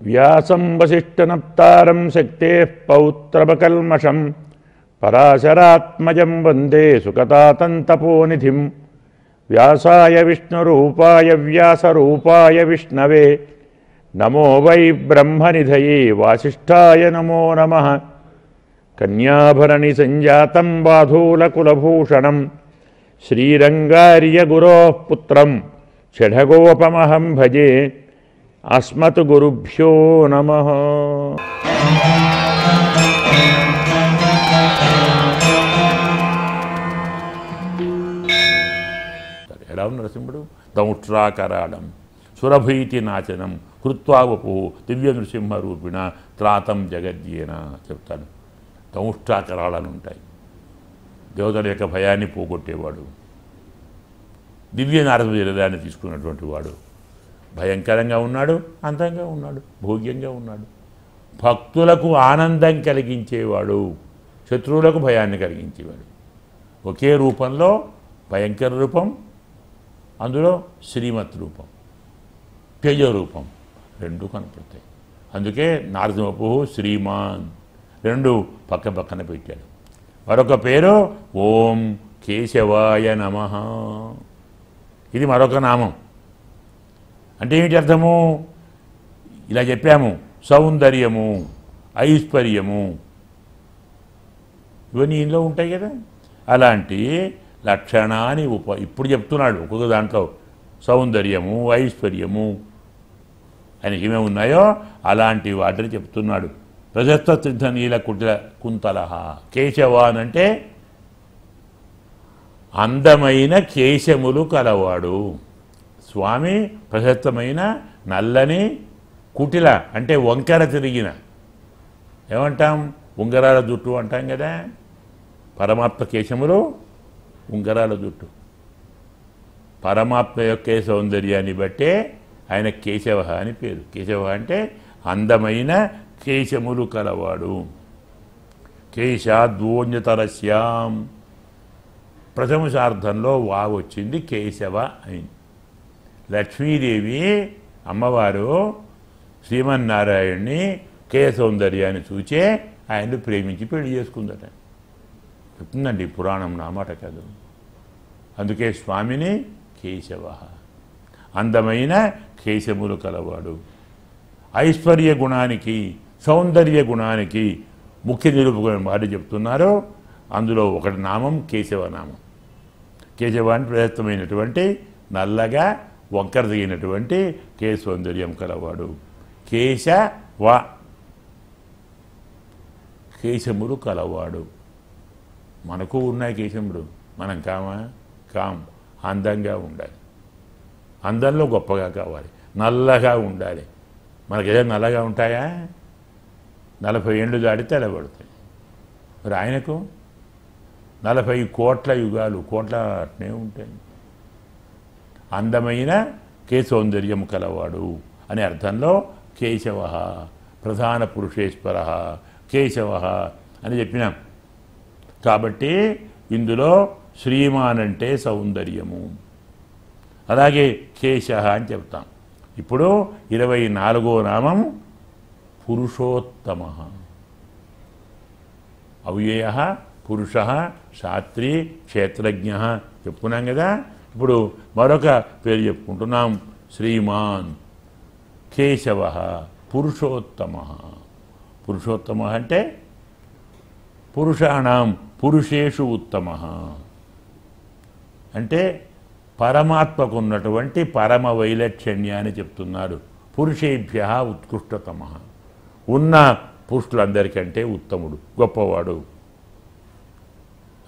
వ్యాసం వసిష్ఠనప్తారం శక్తేః పౌత్రవకల్మషం పరాశరాత్మజం వందే సుకతాతంతపోనిధిం వ్యాసాయ విష్ణురూపాయ వ్యాసరూపాయ విష్ణవే నమో వై బ్రహ్మనిధయే వాసిష్ఠాయ నమో నమః కన్యాభరణి సంజాతం బాధూలకులభూషణం శ్రీరంగార్యగురోః పుత్రం షఢగోపమహం భజే అస్మత్ గురుభ్యో నమః. ఎలా ఉన్న నరసింహుడు దౌష్ట్రాకరాళం సురభీతి నాచనం కృత్వావపు దివ్య నృసింహరూపిణ త్రాతం జగద్యేన చెప్తాను. దౌష్ట్రాకరాళాలు ఉంటాయి. దేవతల యొక్క భయాన్ని పోగొట్టేవాడు, దివ్య నారద జలదాన్ని తీసుకున్నటువంటి వాడు, భయంకరంగా ఉన్నాడు, అందంగా ఉన్నాడు, భోగ్యంగా ఉన్నాడు, భక్తులకు ఆనందం కలిగించేవాడు, శత్రువులకు భయాన్ని కలిగించేవాడు. ఒకే రూపంలో భయంకర రూపం, అందులో శ్రీమత్ రూపం, తేజ రూపం రెండు కనపడతాయి. అందుకే నారసింహపు శ్రీమాన్ రెండు పక్క పక్కన పెట్టాడు. మరొక పేరు ఓం కేశవాయ నమః. ఇది మరొక నామం. అంటే ఏమిటి అర్థము? ఇలా చెప్పాము, సౌందర్యము, ఐశ్వర్యము ఇవన్నీ ఇందులో ఉంటాయి కదా. అలాంటి లక్షణాన్ని ఇప్పుడు చెప్తున్నాడు. ఒక్కొక్క దాంట్లో సౌందర్యము, ఐశ్వర్యము ఆయనకి ఏమేమి ఉన్నాయో అలాంటి వాటిని చెప్తున్నాడు. ప్రశస్త సిద్ధ నీల కుటిల కుంతలహ. కేశవాన్ అంటే అందమైన కేశములు కలవాడు స్వామి. ప్రశస్తమైన నల్లని కుటిల అంటే వంకర తిరిగిన, ఏమంటాం, ఉంగరాల జుట్టు అంటాం కదా. పరమాత్మ కేశములు ఉంగరాల జుట్టు. పరమాత్మ యొక్క సౌందర్యాన్ని బట్టే ఆయన కేశవ అని పేరు. కేశవ అంటే అందమైన కేశములు కలవాడు. కేశాద్వోన్యతరస్యాం ప్రథమశార్థంలో వా వచ్చింది, కేశవ అయింది. లక్ష్మీదేవి అమ్మవారు శ్రీమన్నారాయణ్ణి కేశ సౌందర్యాన్ని చూచే ఆయన్ని ప్రేమించి పెళ్లి చేసుకుందట. చెప్తుందండి పురాణం, నా మాట కాదు. అందుకే స్వామిని కేశవ, అందమైన కేశములు కలవాడు. ఐశ్వర్య గుణానికి, సౌందర్య గుణానికి ముఖ్య నిరూపకుని మాట చెప్తున్నారు. అందులో ఒకటి నామం కేశవ నామం. కేశవ అంటే ప్రశస్తమైనటువంటి నల్లగా వంకర దిగినటువంటి కేశ సౌందర్యం కలవాడు. కేశవ కేశములు కలవాడు. మనకు ఉన్నాయి కేశములు, మనం కాం. అందంగా ఉండాలి, అందంలో గొప్పగా కావాలి, నల్లగా ఉండాలి. మనకేదో నల్లగా ఉంటాయా? 40 ఏళ్ళు దాడితే తెల్లబడతాయి. మరి ఆయనకు 40 కోట్ల యుగాలు, కోట్ల అట్నే ఉంటాయి. అందమైన కేశ సౌందర్యం కలవాడు అనే అర్థంలో కేశవ ప్రధాన పురుషేశ్వర కేశవ అని చెప్పినాం. కాబట్టి ఇందులో శ్రీమాన్ అంటే సౌందర్యము, అలాగే కేశ అని చెప్తాం. ఇప్పుడు 24వ నామం పురుషోత్తమ. అవ్యయ పురుష శాస్త్రీ క్షేత్రజ్ఞ చెప్పుకున్నాం కదా. ఇప్పుడు మరొక పేరు చెప్పుకుంటున్నాం, శ్రీమాన్ కేశవ పురుషోత్తమ. పురుషోత్తమ అంటే పురుషాణం పురుషేషు ఉత్తమ అంటే పరమాత్మకు ఉన్నటువంటి పరమ వైలక్షణ్యాన్ని చెప్తున్నారు. పురుషేభ్య ఉత్కృష్టతమ, ఉన్న పురుషులందరికంటే ఉత్తముడు, గొప్పవాడు.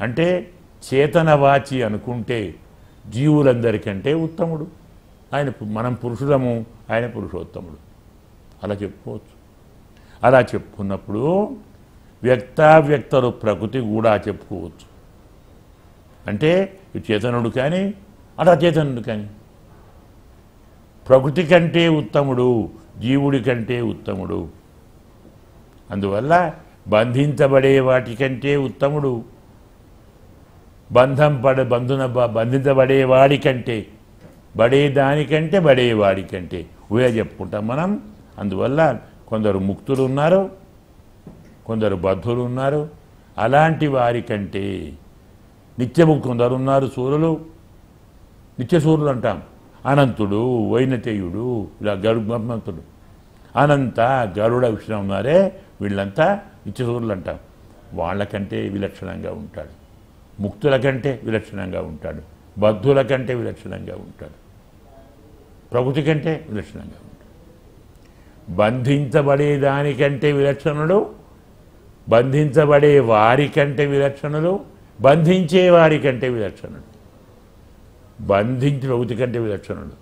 అంటే చేతనవాచి అనుకుంటే జీవులందరికంటే ఉత్తముడు ఆయన. మనం పురుషులము, ఆయన పురుషోత్తముడు, అలా చెప్పుకోవచ్చు. అలా చెప్పుకున్నప్పుడు వ్యక్తావ్యక్తలు ప్రకృతి కూడా చెప్పుకోవచ్చు. అంటే చేతనుడు కానీ అలా చేతనుడు కానీ ప్రకృతి కంటే ఉత్తముడు, జీవుడి కంటే ఉత్తముడు. అందువల్ల బంధించబడే వాటికంటే ఉత్తముడు, బంధించబడేవాడి కంటే, బడేదానికంటే బడేవాడి కంటే ఊహ చెప్పుకుంటాం మనం. అందువల్ల కొందరు ముక్తులు ఉన్నారు, కొందరు బద్ధులు ఉన్నారు. అలాంటి వారి కంటే నిత్యముక్తులు కొందరు ఉన్నారు. సూర్యులు నిత్య సూర్యులు అంటాం. అనంతుడు, వైనతేయుడు, ఇలా గరుత్మంతుడు, అనంత, గరుడ, విష్ణు ఉన్నారే, వీళ్ళంతా నిత్య సూర్యులు అంటాం. వాళ్ళకంటే విలక్షణంగా ఉంటాడు. ముక్తుల కంటే విలక్షణంగా ఉంటాడు. బద్ధుల కంటే విలక్షణంగా ఉంటాడు. ప్రకృతి కంటే విలక్షణంగా ఉంటాడు. బంధించబడే దానికంటే విలక్షణుడు, బంధించబడే వారి కంటే విలక్షణులు, బంధించే వారి కంటే విలక్షణుడు. బంధించి ప్రకృతి కంటే విలక్షణుడు,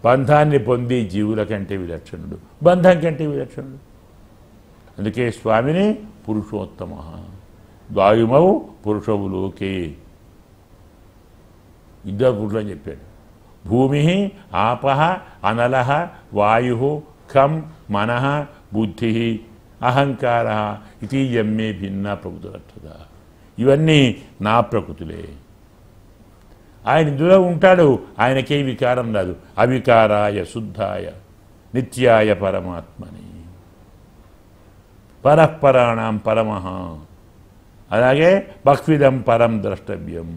బంధాన్ని పొంది జీవుల కంటే విలక్షణుడు, బంధం కంటే విలక్షణుడు. అందుకే స్వామిని పురుషోత్తమ ద్వాయుమౌ పురుషవు లోకే, ఇద్దరు పురుషులు అని చెప్పాడు. భూమి, ఆపః, అనలః, వాయు, ఖం, మనః, బుద్ధి, అహంకార ఇది యమ్మే భిన్న ప్రకృతులక్షద. ఇవన్నీ నా ప్రకృతులే. ఆయన ఇందులో ఉంటాడు, ఆయనకే వికారం రాదు. అవికారాయ శుద్ధాయ నిత్యాయ పరమాత్మని పరఃపరాణం పరమః. అలాగే భక్విదం పరం ద్రష్టవ్యం,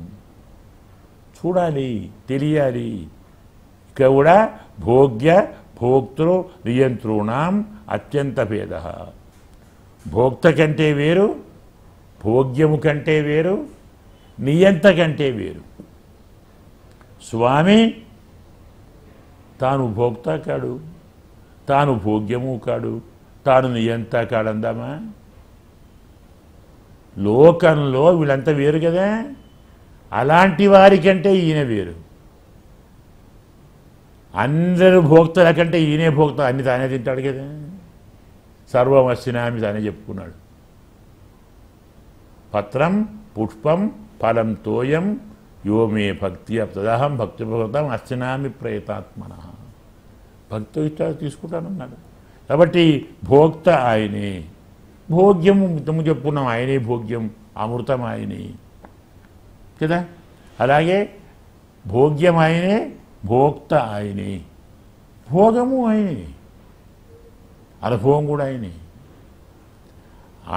చూడాలి, తెలియాలి. ఇక్కడ కూడా భోగ్య భోక్తృ నియంతృణాం అత్యంత భేద. భోక్త కంటే వేరు, భోగ్యము కంటే వేరు, నియంత కంటే వేరు. స్వామి తాను భోక్త కాడు, తాను భోగ్యము కాడు, తాను నియంత కాడందామా? లోకంలో వీళ్ళంతా వేరు కదా. అలాంటి వారికంటే ఈయన వేరు. అందరూ భోక్తల కంటే ఈయనే భోక్త. అన్ని తానే తింటాడు కదా. సర్వమస్సినామి తానే చెప్పుకున్నాడు. పత్రం పుష్పం ఫలం తోయం యో మే భక్తి తదహం భక్తిభూతం అస్సినామి ప్రయతాత్మన. భక్తి ఇష్టాలు తీసుకుంటానన్నాడు. కాబట్టి భోక్త ఆయనే, భోగ్యము మితము చెప్పుకున్నాం, ఆయనే భోగ్యం, అమృతం ఆయనే కదా. అలాగే భోగ్యం ఆయనే, భోక్త ఆయనే, భోగము ఆయనే, అనుభవం కూడా ఆయనే.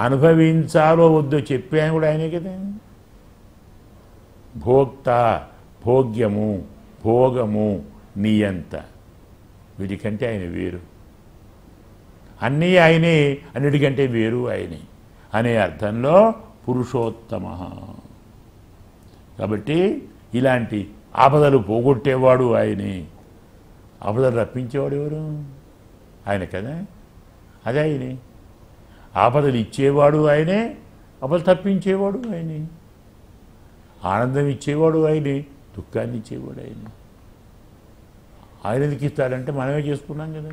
అనుభవించాలో వద్దో చెప్పాను కూడా ఆయనే కదా. భోక్త, భోగ్యము, భోగము, నియంత, వీటికంటే ఆయన వేరు. అన్నీ ఆయనే, అన్నిటికంటే వేరు ఆయనే అనే అర్థంలో పురుషోత్తమ. కాబట్టి ఇలాంటి ఆపదలు పోగొట్టేవాడు ఆయనే, ఆపదలు రప్పించేవాడు ఎవరు? ఆయన కదా. అదే ఆయనే. ఆపదలు ఇచ్చేవాడు ఆయనే, ఆపదలు తప్పించేవాడు ఆయనే. ఆనందం ఇచ్చేవాడు ఆయనే, దుఃఖాన్ని ఇచ్చేవాడు ఆయనే. ఆయన ఎందుకు ఇస్తాడంటే మనమే చేసుకున్నాం కదా.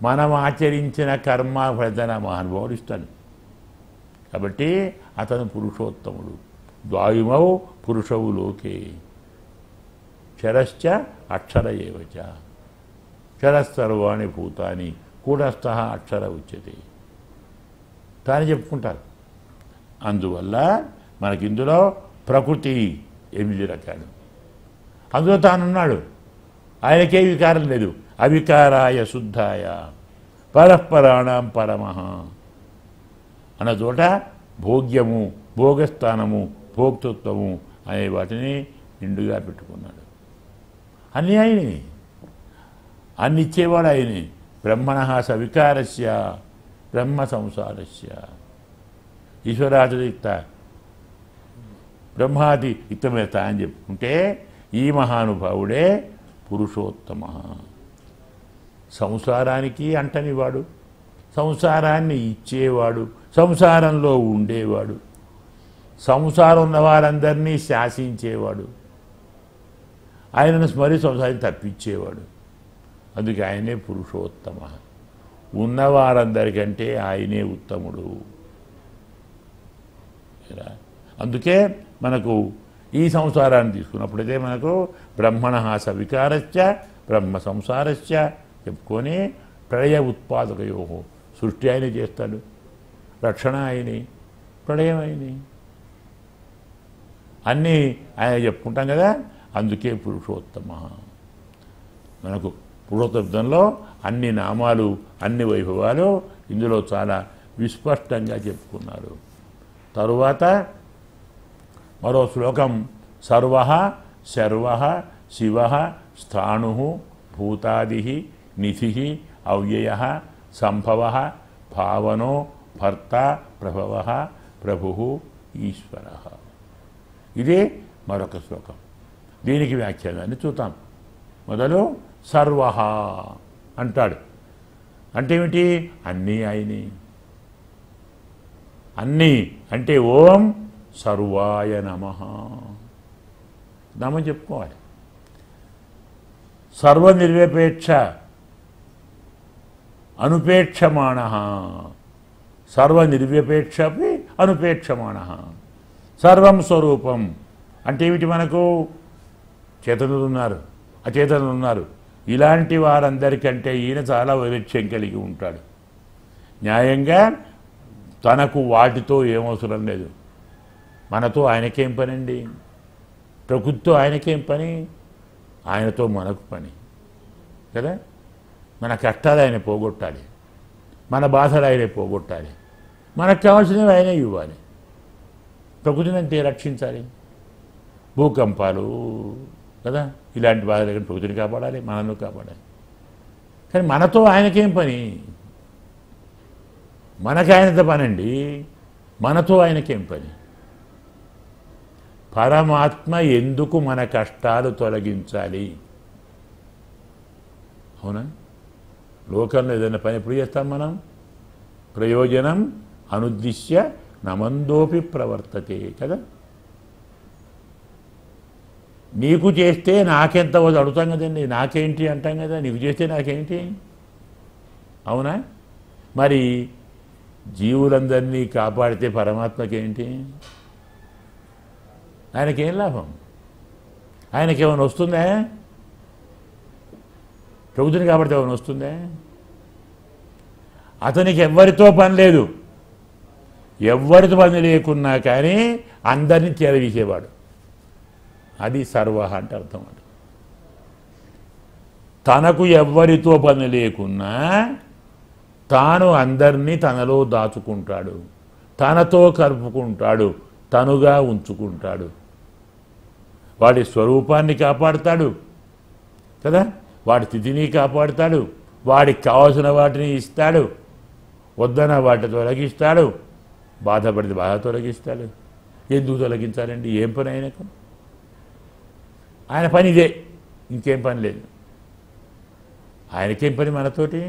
మనం ఆచరించిన కర్మ ఫలితాన్ని మహానుభావుడు ఇస్తాడు. కాబట్టి అతను పురుషోత్తముడు. ద్వాయుమౌ పురుషవు లోకే క్షరశ్చ అక్షర ఏవచ. క్షరసర్వాణి భూతాని కూటస్థ అక్షర ఉచ్యతే తాని చెప్పుకుంటారు. అందువల్ల మనకి ఇందులో ప్రకృతి 8 రకాలు, అందులో తానున్నాడు. ఆయనకే వికారం లేదు. అవికారాయ శుద్ధాయ పరఃపరాణం పరమః అన్న చోట భోగ్యము, భోగస్థానము, భోక్తృత్వము అనే వాటిని నిండుగా పెట్టుకున్నాడు. అన్నీ ఆయనే, అన్ని ఇచ్చేవాడు ఆయనే. బ్రహ్మణః సవికారస్య బ్రహ్మ సంసారస్య ఈశ్వరాతిరిక్త బ్రహ్మాది యుక్తమేత అని చెప్పుకుంటే ఈ మహానుభావుడే పురుషోత్తమ. సంసారానికి అంటనివాడు, సంసారాన్ని ఇచ్చేవాడు, సంసారంలో ఉండేవాడు, సంసారం ఉన్న వారందరినీ శాసించేవాడు, ఆయనను స్మరి సంసారాన్ని తప్పించేవాడు. అందుకే ఆయనే పురుషోత్తమ. ఉన్నవారందరికంటే ఆయనే ఉత్తముడు. అందుకే మనకు ఈ సంసారాన్ని తీసుకున్నప్పుడైతే మనకు బ్రహ్మణః సవికారశ్చ బ్రహ్మ సంసారశ్చ చెప్పుకొని ప్రళయ ఉత్పాదకయో, సృష్టి ఆయనే చేస్తాడు, రక్షణ ఆయనే, ప్రళయం ఆయనే, అన్నీ ఆయన చెప్పుకుంటాం కదా. అందుకే పురుషోత్తమ. మనకు పురుషోత్తబ్దంలో అన్ని నామాలు అన్ని వైభవాలు ఇందులో చాలా విస్పష్టంగా చెప్పుకున్నారు. తరువాత మరో శ్లోకం సర్వ శర్వ శివ స్థాణు భూతాది నిధి అవ్యయ సంభవ భావనో భర్త ప్రభవ ప్రభు ఈశ్వర. ఇదే మరొక శ్లోకం. దీనికి వ్యాఖ్యానాన్ని చూద్దాం. మొదలు సర్వ అంటాడు. అంటే ఏమిటి? అన్నీ ఆయనే. అన్నీ అంటే ఓం సర్వాయ నమః నామని చెప్పుకోవాలి. సర్వనిర్విపేక్ష అనుపేక్షమాణ సర్వనిర్విపేక్షపి అనుపేక్షమాణ సర్వం స్వరూపం అంటే ఏమిటి? మనకు చేతనులు ఉన్నారు, అచేతనులు ఉన్నారు. ఇలాంటి వారందరికంటే ఈయన చాలా వైలక్ష్యం కలిగి ఉంటాడు. న్యాయంగా తనకు వాటితో ఏమవసరం లేదు. మనతో ఆయనకేం పని అండి? ప్రకృతితో ఆయనకేం పని? ఆయనతో మనకు పని కదా. మన కష్టాలు ఆయన పోగొట్టాలి, మన బాధలు ఆయనే పోగొట్టాలి, మనకు కావాల్సినవి ఆయనే ఇవ్వాలి. ప్రకృతిని అంతే రక్షించాలి. భూకంపాలు కదా ఇలాంటి బాధలు ప్రకృతిని కాపాడాలి, మనల్ని కాపాడాలి. కానీ మనతో ఆయనకేం పని? మనకు ఆయనతో పనండి, మనతో ఆయనకేం పని? పరమాత్మ ఎందుకు మన కష్టాలు తొలగించాలి? అవునా? లోకంలో ఏదైనా పని ఎప్పుడు చేస్తాం మనం? ప్రయోజనం అనుద్దిశ్య నమందోపి ప్రవర్తతే కదా. నీకు చేస్తే నాకెంత అడుగుతాం కదండి. నాకేంటి అంటాం కదా. నీకు చేస్తే నాకేంటి? అవునా? మరి జీవులందరినీ కాపాడితే పరమాత్మకేంటి? ఆయనకేం లాభం? ఆయనకేమైనా వస్తుందా? ప్రకృతిని కాపాడితే ఏమైనా వస్తుందా? అతనికి ఎవ్వరితో పని లేదు. ఎవ్వరితో పని లేకున్నా కానీ అందరినీ చేరదీసేవాడు. అది సర్వ అంటే అర్థం. అది తనకు ఎవ్వరితో పని లేకున్నా తాను అందరినీ తనలో దాచుకుంటాడు, తనతో కలుపుకుంటాడు, తనుగా ఉంచుకుంటాడు. వాడి స్వరూపాన్ని కాపాడుతాడు కదా, వాడి స్థితిని కాపాడుతాడు, వాడికి కావాల్సిన వాటిని ఇస్తాడు, వద్దన వాటిని తొలగిస్తాడు, బాధపడితే బాధ తొలగిస్తాడు. ఎందుకు తొలగించాలండి? ఏం పని ఆయనకు? ఆయన పని ఇదే, ఇంకేం పని లేదు. ఆయనకేం పని మనతోటి?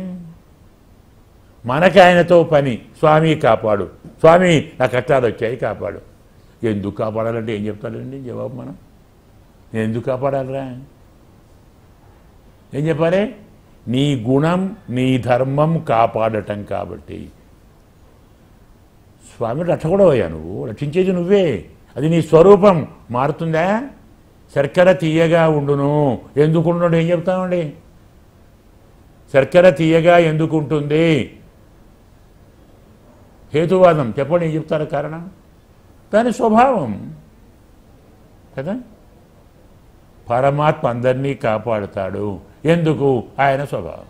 మనకి ఆయనతో పని. స్వామి కాపాడు, స్వామి నా కష్టాలు వచ్చాయి కాపాడు. ఎందుకు కాపాడాలంటే ఏం చెప్తాడండి జవాబు? మనం నేను ఎందుకు కాపాడాలరా? ఏం చెప్పాలి? నీ గుణం నీ ధర్మం కాపాడటం కాబట్టి. స్వామి రక్షకుడవయ్యా, నువ్వు రక్షించేది నువ్వే. అది నీ స్వరూపం. మారుతుందా? శర్కర తీయగా ఉండును. ఎందుకు ఉండడు? ఏం చెప్తామండి? శర్కర తీయగా ఎందుకు ఉంటుంది? హేతువాదం చెప్పండి, ఏం చెప్తారు కారణం? దాని స్వభావం కదా. పరమాత్మ అందరినీ కాపాడుతాడు. ఎందుకు? ఆయన స్వభావం.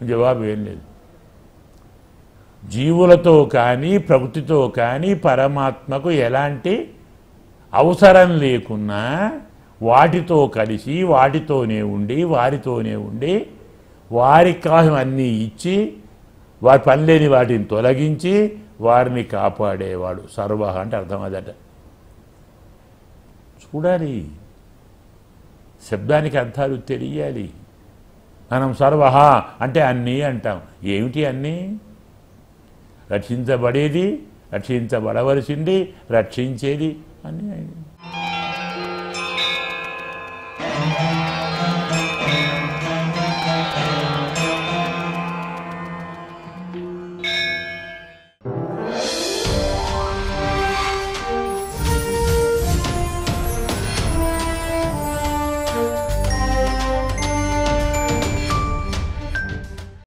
జవాబు ఏం లేదు. జీవులతో కానీ ప్రకృతితో కానీ పరమాత్మకు ఎలాంటి అవసరం లేకున్నా వాటితో కలిసి వాటితోనే ఉండి వారితోనే ఉండి వారికి కావాల్సిన అన్నీ ఇచ్చి వారి పని లేని వాటిని తొలగించి వారిని కాపాడేవాడు. సర్వ అంటే అర్థం అదట. చూడాలి, శబ్దానికి అర్థాలు తెలియాలి. మనం సర్వ అంటే అన్నీ అంటాం. ఏమిటి అన్నీ? రక్షించబడేది, రక్షించబడవలసింది, రక్షించేది అన్నీ.